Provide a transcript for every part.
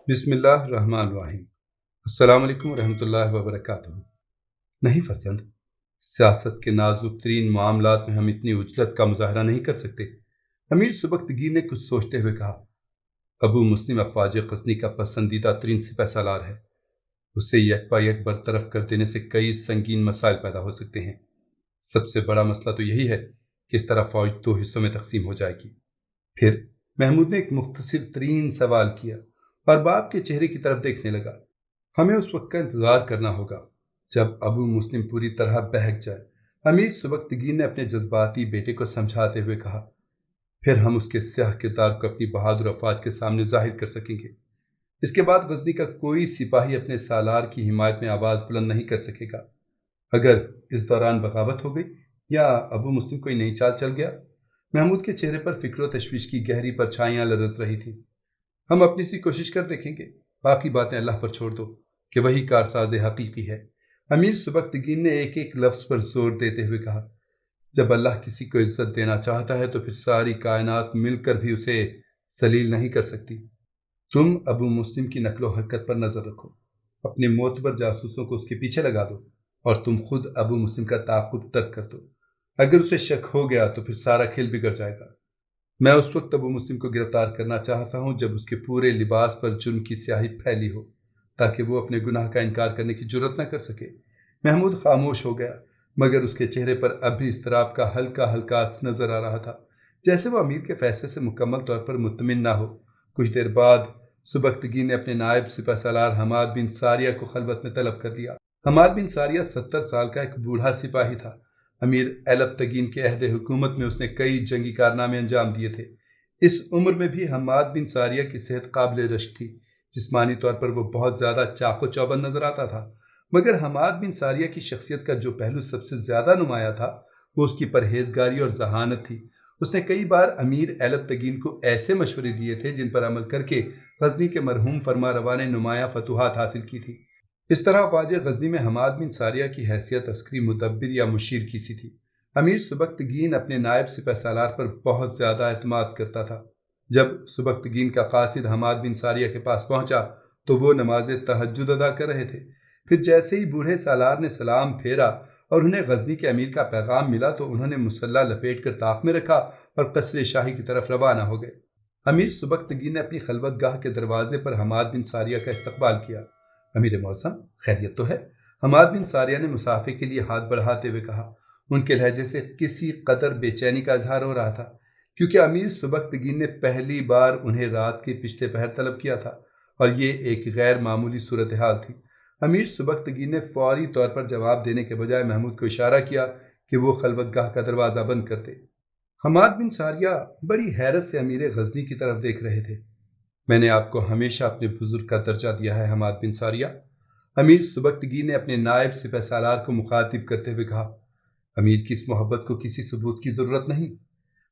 بسم اللہ الرحمن الرحیم۔ السلام علیکم ورحمۃ اللہ وبرکاتہ۔ نہیں فرزند، سیاست کے نازک ترین معاملات میں ہم اتنی عجلت کا مظاہرہ نہیں کر سکتے۔ امیر سبکتگی نے کچھ سوچتے ہوئے کہا، ابو مسلم افواج غزنی کا پسندیدہ ترین سپہ سالار ہے۔ اسے یکپا یک برطرف کر دینے سے کئی سنگین مسائل پیدا ہو سکتے ہیں۔ سب سے بڑا مسئلہ تو یہی ہے کہ اس طرح فوج دو حصوں میں تقسیم ہو جائے گی۔ پھر محمود نے ایک مختصر ترین سوال کیا اور باپ کے چہرے کی طرف دیکھنے لگا۔ ہمیں اس وقت کا انتظار کرنا ہوگا جب ابو مسلم پوری طرح بہک جائے، امیر سبکتگی نے اپنے جذباتی بیٹے کو سمجھاتے ہوئے کہا۔ پھر ہم اس کے سیاہ کردار کو اپنی بہادر افواج کے سامنے ظاہر کر سکیں گے۔ اس کے بعد غزنی کا کوئی سپاہی اپنے سالار کی حمایت میں آواز بلند نہیں کر سکے گا۔ اگر اس دوران بغاوت ہو گئی یا ابو مسلم کوئی نئی چال چل گیا، محمود کے چہرے پر فکر و تشویش کی گہری پرچھائیاں لرز رہی تھیں۔ ہم اپنی سی کوشش کر دیکھیں گے، باقی باتیں اللہ پر چھوڑ دو کہ وہی کارساز حقیقی ہے۔ امیر سبکتگی نے ایک ایک لفظ پر زور دیتے ہوئے کہا، جب اللہ کسی کو عزت دینا چاہتا ہے تو پھر ساری کائنات مل کر بھی اسے ذلیل نہیں کر سکتی۔ تم ابو مسلم کی نقل و حرکت پر نظر رکھو، اپنے معتبر جاسوسوں کو اس کے پیچھے لگا دو اور تم خود ابو مسلم کا تعاقب ترک کر دو۔ اگر اسے شک ہو گیا تو پھر سارا کھیل بگڑ جائے گا۔ میں اس وقت ابو مسلم کو گرفتار کرنا چاہتا ہوں جب اس کے پورے لباس پر جرم کی سیاہی پھیلی ہو، تاکہ وہ اپنے گناہ کا انکار کرنے کی جرت نہ کر سکے۔ محمود خاموش ہو گیا، مگر اس کے چہرے پر اب بھی اضطراب کا ہلکا ہلکا عکس نظر آ رہا تھا، جیسے وہ امیر کے فیصلے سے مکمل طور پر مطمئن نہ ہو۔ کچھ دیر بعد سبکتگی نے اپنے نائب سپہ سالار حماد بن ساریہ کو خلوت میں طلب کر لیا۔ حماد بن ساریہ 70 سال کا ایک بوڑھا سپاہی تھا۔ امیر ایلبتگین کے عہد حکومت میں اس نے کئی جنگی کارنامے انجام دیے تھے۔ اس عمر میں بھی حماد بن ساریہ کی صحت قابل رشک تھی۔ جسمانی طور پر وہ بہت زیادہ چاق و چوبند نظر آتا تھا، مگر حماد بن ساریہ کی شخصیت کا جو پہلو سب سے زیادہ نمایاں تھا وہ اس کی پرہیزگاری اور ذہانت تھی۔ اس نے کئی بار امیر ایلبتگین کو ایسے مشورے دیے تھے جن پر عمل کر کے غزنی کے مرحوم فرما روا نے نمایاں فتوحات حاصل کی تھی۔ اس طرح خواجہ غزنی میں حماد بن ساریہ کی حیثیت عسکری مدبر یا مشیر کی سی تھی۔ امیر سبکتگین اپنے نائب سپہ سالار پر بہت زیادہ اعتماد کرتا تھا۔ جب سبکتگین کا قاصد حماد بن ساریہ کے پاس پہنچا تو وہ نماز تہجد ادا کر رہے تھے۔ پھر جیسے ہی بوڑھے سالار نے سلام پھیرا اور انہیں غزنی کے امیر کا پیغام ملا تو انہوں نے مسلح لپیٹ کر طاق میں رکھا اور قصر شاہی کی طرف روانہ ہو گئے۔ امیر سبکتگین نے اپنی خلوت گاہ کے دروازے پر حماد بن ساریہ کا استقبال کیا۔ امیر معظم، خیریت تو ہے؟ حماد بن ساریہ نے مسافے کے لیے ہاتھ بڑھاتے ہوئے کہا۔ ان کے لہجے سے کسی قدر بے چینی کا اظہار ہو رہا تھا، کیونکہ امیر سبکتگین نے پہلی بار انہیں رات کے پچھلے پہر طلب کیا تھا اور یہ ایک غیر معمولی صورتحال تھی۔ امیر سبکتگین نے فوری طور پر جواب دینے کے بجائے محمود کو اشارہ کیا کہ وہ خلوت گاہ کا دروازہ بند کر دے۔ حماد بن ساریہ بڑی حیرت سے امیر غزنی کی طرف دیکھ رہے تھے۔ میں نے آپ کو ہمیشہ اپنے بزرگ کا درجہ دیا ہے حماد بن ساریہ، امیر سبکتگین نے اپنے نائب سپہ سالار کو مخاطب کرتے ہوئے کہا۔ امیر کی اس محبت کو کسی ثبوت کی ضرورت نہیں۔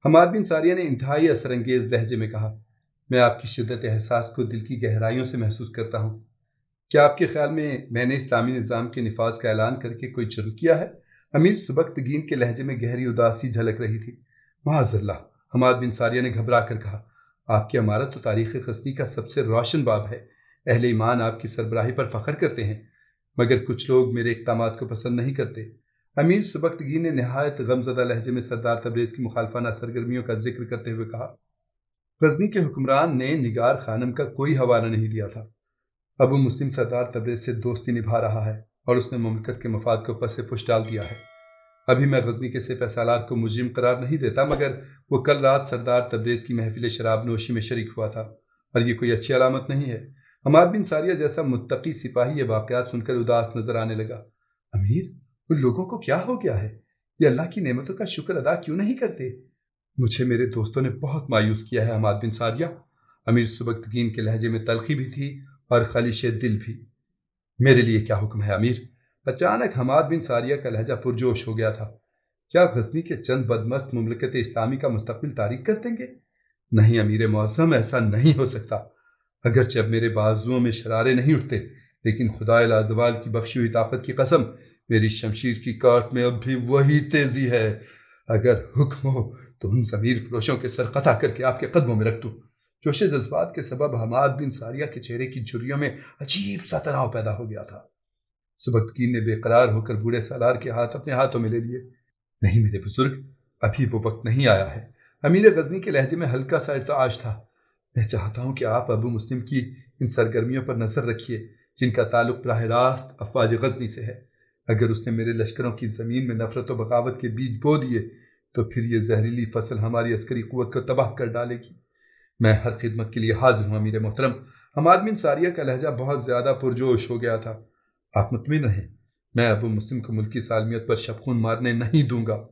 حماد بن ساریہ نے انتہائی اثر انگیز لہجے میں کہا، میں آپ کی شدت احساس کو دل کی گہرائیوں سے محسوس کرتا ہوں۔ کیا آپ کے خیال میں نے اسلامی نظام کے نفاذ کا اعلان کر کے کوئی جرم کیا ہے؟ امیر سبکتگین کے لہجے میں گہری اداسی جھلک رہی تھی۔ معاذ اللہ، حماد بن ساریہ نے گھبرا کر کہا، آپ کی امارت تو تاریخ غزنی کا سب سے روشن باب ہے۔ اہل ایمان آپ کی سربراہی پر فخر کرتے ہیں، مگر کچھ لوگ میرے اقدامات کو پسند نہیں کرتے۔ امیر سبکتگین نے نہایت غمزدہ لہجے میں سردار تبریز کی مخالفانہ سرگرمیوں کا ذکر کرتے ہوئے کہا، غزنی کے حکمران نے نگار خانم کا کوئی حوالہ نہیں دیا تھا۔ ابو مسلم سردار تبریز سے دوستی نبھا رہا ہے اور اس نے مملکت کے مفاد کو پس پش ڈال دیا ہے۔ ابھی میں غزنی کے سپہ سالار کو مجرم قرار نہیں دیتا، مگر وہ کل رات سردار تبریز کی محفل شراب نوشی میں شریک ہوا تھا اور یہ کوئی اچھی علامت نہیں ہے۔ حماد بن ساریہ جیسا متقی سپاہی یہ واقعات سن کر اداس نظر آنے لگا۔ امیر، ان لوگوں کو کیا ہو گیا ہے؟ یہ اللہ کی نعمتوں کا شکر ادا کیوں نہیں کرتے؟ مجھے میرے دوستوں نے بہت مایوس کیا ہے حماد بن ساریہ۔ امیر سبکتگین کے لہجے میں تلخی بھی تھی اور خلش دل بھی۔ میرے لیے کیا حکم ہے امیر؟ اچانک حماد بن ساریہ کا لہجہ پرجوش ہو گیا تھا۔ کیا غزنی کے چند بدمست مملکت اسلامی کا مستقبل تاریک کر دیں گے؟ نہیں امیر معظم، ایسا نہیں ہو سکتا۔ اگرچہ اب میرے بازوؤں میں شرارے نہیں اٹھتے، لیکن خدائے لازوال کی بخشی ہوئی طاقت کی قسم، میری شمشیر کی کاٹ میں اب بھی وہی تیزی ہے۔ اگر حکم ہو تو ان ضمیر فروشوں کے سر قطع کر کے آپ کے قدموں میں رکھ دوں جوش جذبات کے سبب حماد بن ساریہ کے چہرے کی جھریوں میں عجیب سا تناؤ پیدا ہو گیا تھا۔ سبکتگین نے بے قرار ہو کر بوڑھے سالار کے ہاتھ اپنے ہاتھوں میں لے لیے۔ نہیں میرے بزرگ، ابھی وہ وقت نہیں آیا ہے۔ امیر غزنی کے لہجے میں ہلکا سا ارتعاش تھا۔ میں چاہتا ہوں کہ آپ ابو مسلم کی ان سرگرمیوں پر نظر رکھیے جن کا تعلق براہ راست افواج غزنی سے ہے۔ اگر اس نے میرے لشکروں کی زمین میں نفرت و بغاوت کے بیج بو دیے تو پھر یہ زہریلی فصل ہماری عسکری قوت کو تباہ کر ڈالے گی۔ میں ہر خدمت کے لیے حاضر ہوں امیر محترم۔ حماد بن ساریہ کا لہجہ بہت زیادہ پرجوش ہو گیا تھا۔ آپ مطمئن رہیں، میں ابو مسلم کو ملکی سالمیت پر شبخون مارنے نہیں دوں گا۔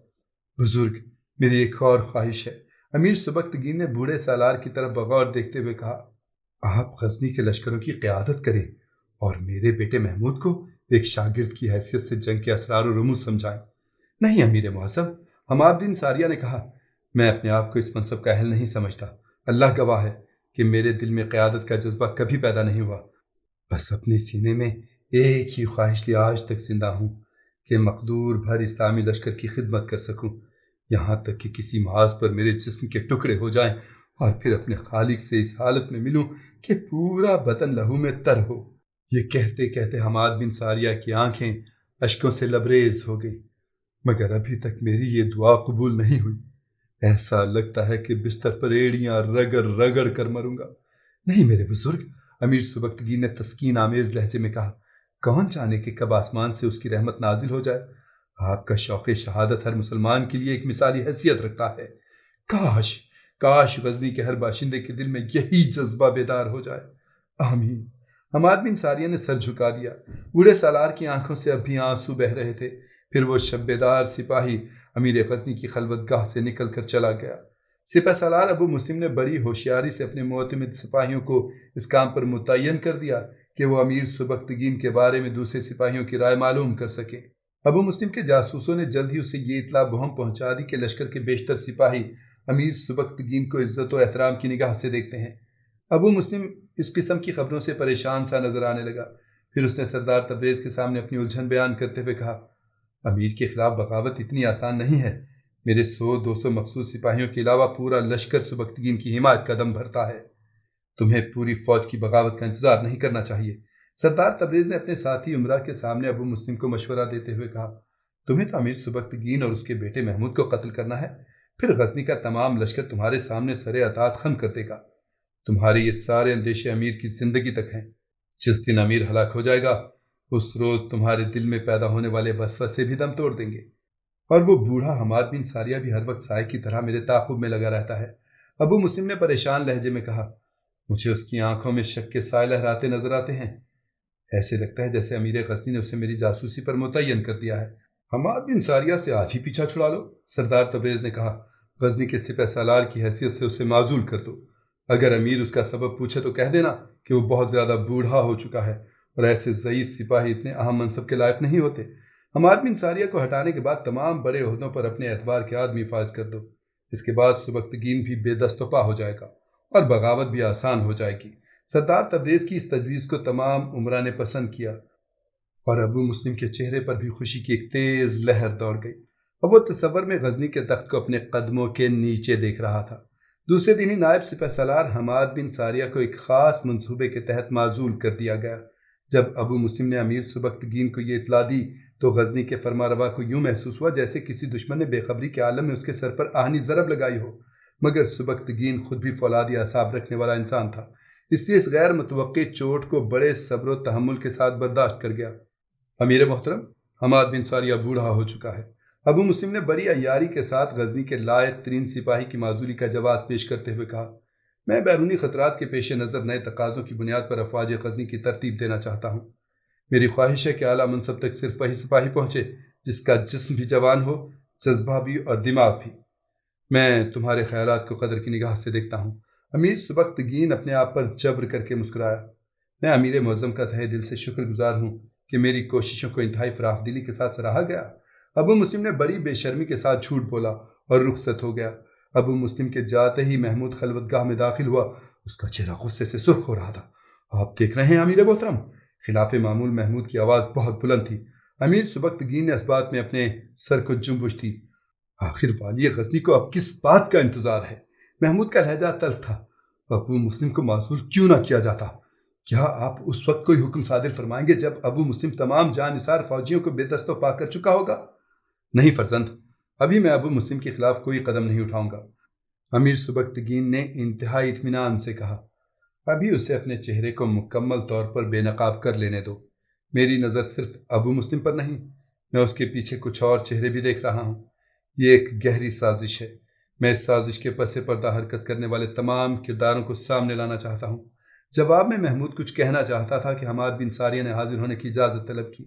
بزرگ، میری ایک اور خواہش ہے، امیر سبکتگین نے بوڑھے سالار کی طرف بغور دیکھتے ہوئے کہا۔ آپ غزنی کے لشکروں کی قیادت کریں اور میرے بیٹے محمود کو ایک شاگرد کی حیثیت سے جنگ کے اسرار و رموز سمجھائیں۔ نہیں امیر معظم، حماد بن ساریہ نے کہا، میں اپنے آپ کو اس منصب کا اہل نہیں سمجھتا۔ اللہ گواہ ہے کہ میرے دل میں قیادت کا جذبہ کبھی پیدا نہیں ہوا۔ بس اپنے سینے میں ایک ہی خواہش لی آج تک زندہ ہوں کہ مقدور بھر اسلامی لشکر کی خدمت کر سکوں، یہاں تک کہ کسی محاذ پر میرے جسم کے ٹکڑے ہو جائیں اور پھر اپنے خالق سے اس حالت میں ملوں کہ پورا بدن لہو میں تر ہو۔ یہ کہتے کہتے حماد بن ساریہ کی آنکھیں اشکوں سے لبریز ہو گئیں، مگر ابھی تک میری یہ دعا قبول نہیں ہوئی۔ ایسا لگتا ہے کہ بستر پر ایڑیاں رگڑ رگڑ کر مروں گا۔ نہیں میرے بزرگ، امیر سبکتگین نے تسکین آمیز لہجے میں کہا، کون جانے کہ کب آسمان سے اس کی رحمت نازل ہو جائے۔ آپ کا شوق شہادت ہر مسلمان کے لیے ایک مثالی حیثیت رکھتا ہے۔ کاش غزنی کے ہر باشندے کے دل میں یہی جذبہ بیدار ہو جائے۔ آمین۔ حماد بن ساریہ نے سر جھکا دیا۔ بوڑھے سالار کی آنکھوں سے اب بھی آنسو بہہ رہے تھے۔ پھر وہ شبیدار سپاہی امیر غزنی کی خلوت گاہ سے نکل کر چلا گیا۔ سپہ سالار ابو مسلم نے بڑی ہوشیاری سے اپنے معتمد سپاہیوں کو اس کام پر متعین کر دیا کہ وہ امیر سبکتگین کے بارے میں دوسرے سپاہیوں کی رائے معلوم کر سکیں۔ ابو مسلم کے جاسوسوں نے جلد ہی اسے یہ اطلاع بہم پہنچا دی کہ لشکر کے بیشتر سپاہی امیر سبکتگین کو عزت و احترام کی نگاہ سے دیکھتے ہیں۔ ابو مسلم اس قسم کی خبروں سے پریشان سا نظر آنے لگا۔ پھر اس نے سردار تبریز کے سامنے اپنی الجھن بیان کرتے ہوئے کہا، امیر کے خلاف بغاوت اتنی آسان نہیں ہے۔ میرے 100-200 مخصوص سپاہیوں کے علاوہ پورا لشکر سبکتگین کی حمایت کا دم بھرتا ہے۔ تمہیں پوری فوج کی بغاوت کا انتظار نہیں کرنا چاہیے۔ سردار تبریز نے اپنے ساتھی عمرہ کے سامنے ابو مسلم کو مشورہ دیتے ہوئے کہا، تمہیں تو امیر سبکتگین اور اس کے بیٹے محمود کو قتل کرنا ہے، پھر غزنی کا تمام لشکر تمہارے سامنے سر اطاعت خم کر دے گا۔ تمہارے یہ سارے اندیشے امیر کی زندگی تک ہیں۔ جس دن امیر ہلاک ہو جائے گا اس روز تمہارے دل میں پیدا ہونے والے وسوسے بھی دم توڑ دیں گے۔ اور وہ بوڑھا حماد بن ساریہ بھی ہر وقت سائے کی طرح میرے تعاقب میں لگا رہتا ہے۔ ابو مسلم نے پریشان لہجے میں کہا، مجھے اس کی آنکھوں میں شک کے سائے لہراتے نظر آتے ہیں۔ ایسے لگتا ہے جیسے امیر غزنی نے اسے میری جاسوسی پر متعین کر دیا ہے۔ حماد بن ساریہ سے آج ہی پیچھا چھڑا لو، سردار تبریز نے کہا۔ غزنی کے سپہ سالار کی حیثیت سے اسے معزول کر دو۔ اگر امیر اس کا سبب پوچھے تو کہہ دینا کہ وہ بہت زیادہ بوڑھا ہو چکا ہے اور ایسے ضعیف سپاہی اتنے اہم منصب کے لائق نہیں ہوتے۔ حماد بن ساریہ کو ہٹانے کے بعد تمام بڑے عہدوں پر اپنے اعتبار کے آدمی فائز کر دو۔ اس کے بعد سبکتگین بھی بے دست و پا ہو جائے گا اور بغاوت بھی آسان ہو جائے گی۔ سردار تبریز کی اس تجویز کو تمام عمرا نے پسند کیا اور ابو مسلم کے چہرے پر بھی خوشی کی ایک تیز لہر دوڑ گئی۔ اب وہ تصور میں غزنی کے تخت کو اپنے قدموں کے نیچے دیکھ رہا تھا۔ دوسرے دن ہی نائب سپہ سالار حماد بن ساریہ کو ایک خاص منصوبے کے تحت معزول کر دیا گیا۔ جب ابو مسلم نے امیر سبکتگین کو یہ اطلاع دی تو غزنی کے فرما روا کو یوں محسوس ہوا جیسے کسی دشمن نے بے خبری کے عالم میں اس کے سر پر آہنی ضرب لگائی ہو، مگر سبکتگین خود بھی فولادی اعصاب رکھنے والا انسان تھا، اس لیے اس غیر متوقع چوٹ کو بڑے صبر و تحمل کے ساتھ برداشت کر گیا۔ امیر محترم، حماد بن ساریہ بوڑھا ہو چکا ہے۔ ابو مسلم نے بڑی عیاری کے ساتھ غزنی کے لائق ترین سپاہی کی معزولی کا جواز پیش کرتے ہوئے کہا، میں بیرونی خطرات کے پیش نظر نئے تقاضوں کی بنیاد پر افواج غزنی کی ترتیب دینا چاہتا ہوں۔ میری خواہش ہے کہ اعلیٰ منصب تک صرف وہی سپاہی پہنچے جس کا جسم بھی جوان ہو، جذبہ بھی اور دماغ بھی۔ میں تمہارے خیالات کو قدر کی نگاہ سے دیکھتا ہوں۔ امیر سبکتگین اپنے آپ پر جبر کر کے مسکرایا۔ میں امیر معظم کا تہہ دل سے شکر گزار ہوں کہ میری کوششوں کو انتہائی فراخ دلی کے ساتھ سراہا گیا۔ ابو مسلم نے بڑی بے شرمی کے ساتھ جھوٹ بولا اور رخصت ہو گیا۔ ابو مسلم کے جاتے ہی محمود خلوت گاہ میں داخل ہوا۔ اس کا چہرہ غصے سے سرخ ہو رہا تھا۔ آپ دیکھ رہے ہیں امیر محترم، خلاف معمول محمود کی آواز بہت بلند تھی۔ امیر سبکتگین نے اس بات میں اپنے سر کو جنبش دی۔ آخر والی غزنی کو اب کس بات کا انتظار ہے؟ محمود کا لہجہ تلخ تھا ابو مسلم کو معزول کیوں نہ کیا جاتا؟ کیا آپ اس وقت کوئی حکم صادر فرمائیں گے جب ابو مسلم تمام جان نثار فوجیوں کو بے دست و پا کر چکا ہوگا؟ نہیں فرزند، ابھی میں ابو مسلم کے خلاف کوئی قدم نہیں اٹھاؤں گا، امیر سبکتگین نے انتہائی اطمینان سے کہا۔ ابھی اسے اپنے چہرے کو مکمل طور پر بے نقاب کر لینے دو۔ میری نظر صرف ابو مسلم پر نہیں، میں اس کے پیچھے کچھ اور چہرے بھی دیکھ رہا ہوں۔ یہ ایک گہری سازش ہے۔ میں اس سازش کے پس پردہ حرکت کرنے والے تمام کرداروں کو سامنے لانا چاہتا ہوں۔ جواب میں محمود کچھ کہنا چاہتا تھا کہ حماد بن ساریہ نے حاضر ہونے کی اجازت طلب کی۔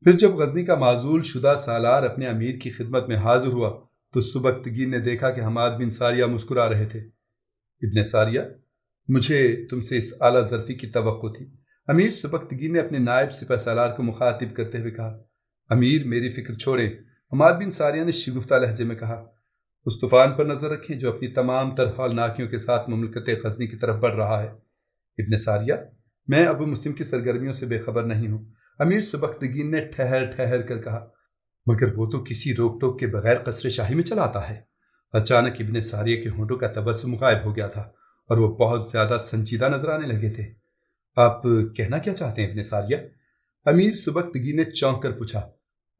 پھر جب غزنی کا معزول شدہ سالار اپنے امیر کی خدمت میں حاضر ہوا تو سبکتگین نے دیکھا کہ حماد بن ساریہ مسکرا رہے تھے۔ ابن ساریہ، مجھے تم سے اس اعلیٰ ظرفی کی توقع تھی، امیر سبکتگین نے اپنے نائب سپہ سالار کو مخاطب کرتے ہوئے کہا۔ امیر، میری فکر چھوڑیں، حماد بن ساریہ نے شگفتہ لہجے میں کہا۔ اس طوفان پر نظر رکھیں جو اپنی تمام تر ہولناکیوں کے ساتھ مملکت غزنی کی طرف بڑھ رہا ہے۔ ابن ساریہ، میں ابو مسلم کی سرگرمیوں سے بے خبر نہیں ہوں، امیر سبکتگین نے ٹھہر ٹھہر کر کہا۔ مگر وہ تو کسی روک ٹوک کے بغیر قصر شاہی میں چلا آتا ہے۔ اچانک ابن ساریہ کے ہونٹوں کا تبسم غائب ہو گیا تھا اور وہ بہت زیادہ سنجیدہ نظر آنے لگے تھے۔ آپ کہنا کیا چاہتے ہیں ابن ساریہ؟ امیر سبکتگین نے چونک کر پوچھا۔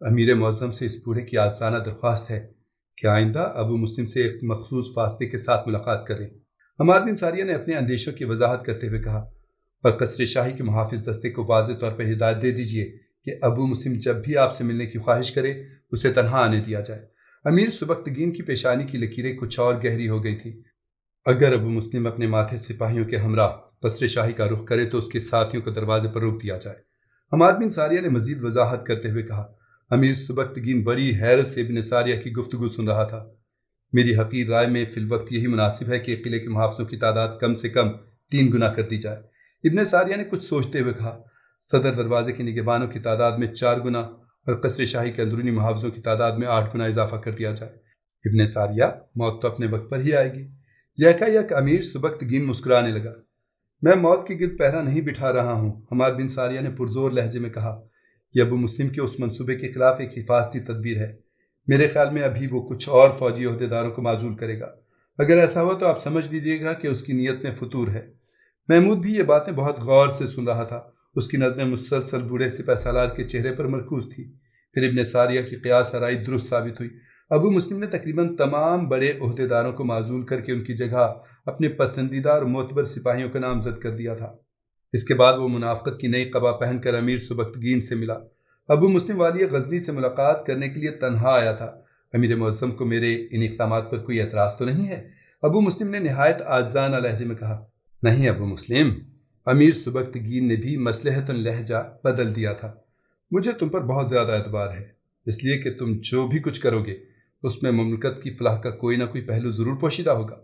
امیر معظم سے اس بوڑھے کی آسانہ درخواست ہے کہ آئندہ ابو مسلم سے ایک مخصوص فاصلے کے ساتھ ملاقات کریں۔ حماد بن ساریہ نے اپنے اندیشوں کی وضاحت کرتے ہوئے کہا، اور قصر شاہی کے محافظ دستے کو واضح طور پر ہدایت دے دیجیے کہ ابو مسلم جب بھی آپ سے ملنے کی خواہش کرے اسے تنہا آنے دیا جائے۔ امیر سبکتگین کی پیشانی کی لکیریں کچھ اور گہری ہو گئی تھیں۔ اگر ابو مسلم اپنے ماتھے سپاہیوں کے ہمراہ قصر شاہی کا رخ کرے تو اس کے ساتھیوں کو دروازے پر روک دیا جائے۔ حماد بن ساریہ نے مزید وضاحت کرتے ہوئے کہا۔ امیر سبکتگین بڑی حیرت سے ابن ساریہ کی گفتگو سن رہا تھا۔ میری حقیر رائے میں فی الوقت یہی مناسب ہے کہ قلعے کے محافظوں کی تعداد کم سے کم 3 گنا کر دی جائے۔ ابن ساریہ نے کچھ سوچتے ہوئے کہا۔ صدر دروازے کے نگہبانوں کی تعداد میں 4 گنا اور قصر شاہی کے اندرونی محافظوں کی تعداد میں 8 گنا اضافہ کر دیا جائے۔ ابن ساریہ، موت تو اپنے وقت پر ہی آئے گی۔ یکا امیر سبکتگین مسکرانے لگا۔ میں موت کے گرد پہرا نہیں بٹھا رہا ہوں، حماد بن ساریہ نے پرزور لہجے میں کہا۔ یہ ابو مسلم کے اس منصوبے کے خلاف ایک حفاظتی تدبیر ہے۔ میرے خیال میں ابھی وہ کچھ اور فوجی عہدیداروں کو معزول کرے گا۔ اگر ایسا ہوا تو آپ سمجھ لیجیے گا کہ اس کی نیت میں فتور ہے۔ محمود بھی یہ باتیں بہت غور سے سن رہا تھا۔ اس کی نظریں مسلسل بوڑھے سپہ سالار کے چہرے پر مرکوز تھی۔ پھر ابن ساریہ کی قیاس آرائی درست ثابت ہوئی۔ ابو مسلم نے تقریباً تمام بڑے عہدیداروں کو معزول کر کے ان کی جگہ اپنے پسندیدہ اور معتبر سپاہیوں کا نامزد کر دیا تھا۔ اس کے بعد وہ منافقت کی نئی قبا پہن کر امیر سبکتگین سے ملا۔ ابو مسلم والی غزنی سے ملاقات کرنے کے لیے تنہا آیا تھا۔ امیر معظم کو میرے ان اقدامات پر کوئی اعتراض تو نہیں ہے؟ ابو مسلم نے نہایت عاجزانہ لہجے میں کہا۔ نہیں ابو مسلم، امیر سبکتگین نے بھی مصلحتاً لہجہ بدل دیا تھا۔ مجھے تم پر بہت زیادہ اعتبار ہے، اس لیے کہ تم جو بھی کچھ کرو گے اس میں مملکت کی فلاح کا کوئی نہ کوئی پہلو ضرور پوشیدہ ہوگا۔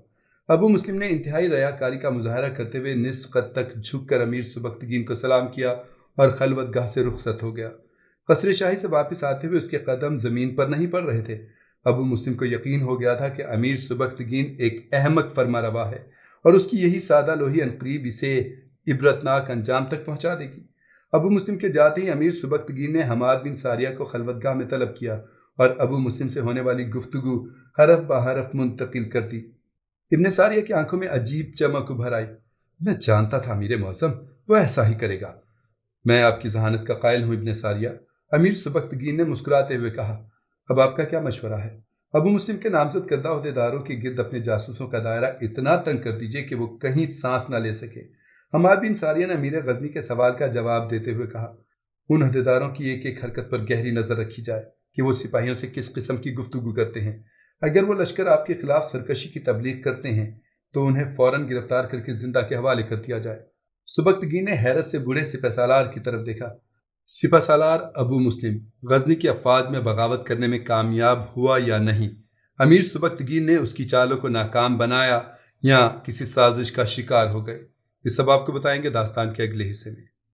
ابو مسلم نے انتہائی ریاکاری کا مظاہرہ کرتے ہوئے نصف قد تک جھک کر امیر سبکتگین کو سلام کیا اور خلوت گاہ سے رخصت ہو گیا۔ قصر شاہی سے واپس آتے ہوئے اس کے قدم زمین پر نہیں پڑ رہے تھے۔ ابو مسلم کو یقین ہو گیا تھا کہ امیر سبکتگین ایک احمق فرما روا ہے اور اس کی یہی سادہ لوہی عنقریب اسے عبرتناک انجام تک پہنچا دے گی۔ ابو مسلم کے جاتے ہی امیر سبکتگین نے حماد بن ساریہ کو خلوت گاہ میں طلب کیا اور ابو مسلم سے ہونے والی گفتگو حرف بہ حرف منتقل کر دی۔ ابن ساریہ کی آنکھوں میں عجیب چمک ابھر آئی۔ میں جانتا تھا امیر معظم وہ ایسا ہی کرے گا۔ میں آپ کی ذہانت کا قائل ہوں ابن ساریہ، امیر سبکتگین نے مسکراتے ہوئے کہا۔ اب آپ کا کیا مشورہ ہے؟ ابو مسلم کے نامزد کردہ عہدیداروں کے گرد اپنے جاسوسوں کا دائرہ اتنا تنگ کر دیجیے کہ وہ کہیں سانس نہ لے سکے۔ حماد بن ساریہ نے امیر غزنی کے سوال کا جواب دیتے ہوئے کہا۔ ان عہدیداروں کی ایک ایک حرکت پر گہری نظر رکھی جائے کہ وہ سپاہیوں سے کس قسم کی گفتگو کرتے ہیں۔ اگر وہ لشکر آپ کے خلاف سرکشی کی تبلیغ کرتے ہیں تو انہیں فوراً گرفتار کر کے زندہ کے حوالے کر دیا جائے۔ سبکتگین نے حیرت سے بوڑھے سپہ سالار کی طرف دیکھا۔ سپہ سالار ابو مسلم غزنی کی افواج میں بغاوت کرنے میں کامیاب ہوا یا نہیں؟ امیر سبکتگین نے اس کی چالوں کو ناکام بنایا یا کسی سازش کا شکار ہو گئے؟ یہ سب آپ کو بتائیں گے داستان کے اگلے حصے میں۔